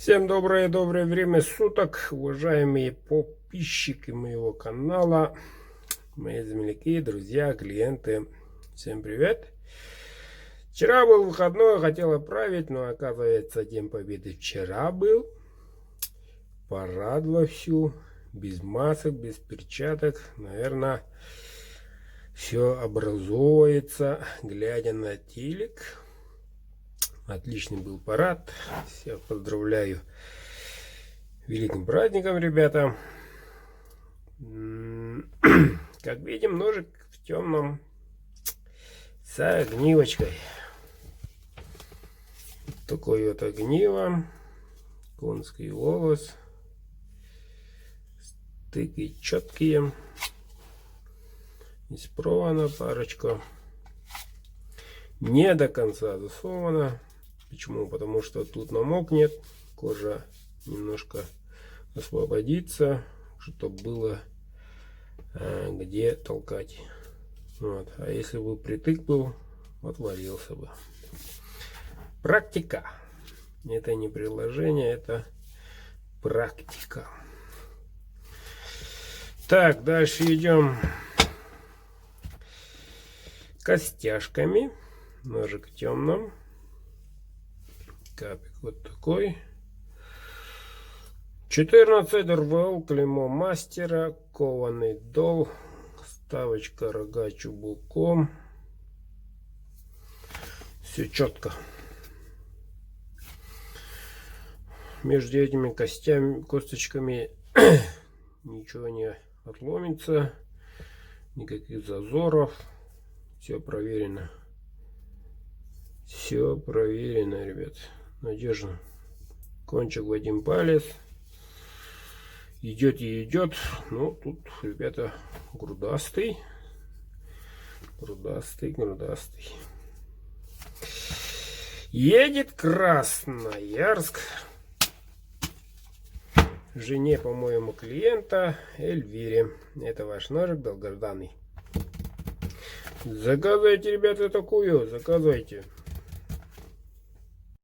Всем доброе время суток, уважаемые подписчики моего канала, мои земляки, друзья, клиенты. Всем привет! Вчера был выходной, хотел отправить, но оказывается День Победы вчера был. Парад вовсю, без масок, без перчаток. Наверное, все образуется, глядя на телек. Отличный был парад. Всех поздравляю великим праздником, ребята. Как видим, ножик в темном с огнивочкой. Такой вот огниво. Конский волос. Стыки четкие. Испрована парочка. Не до конца засована. Почему? Потому что тут намокнет, кожа немножко освободится, чтобы было где толкать. Вот. А если бы притык был, отвалился бы. Практика. Это не приложение, это практика. Так, дальше идем костяшками. Ножик в темном. Капик вот такой. 14 РВЛ, клеймо мастера, кованый дол, ставочка рога чубуком. Все четко. Между этими косточками ничего не отломится, никаких зазоров. Все проверено. Все проверено, ребят. Надежно. Кончик в один палец. Идет и идет. Ну, тут, ребята, грудастый. Грудастый. Едет Красноярск. Жене, по-моему, клиента Эльвире. Это ваш ножик долгожданный. Заказывайте, ребята, такую. Заказывайте.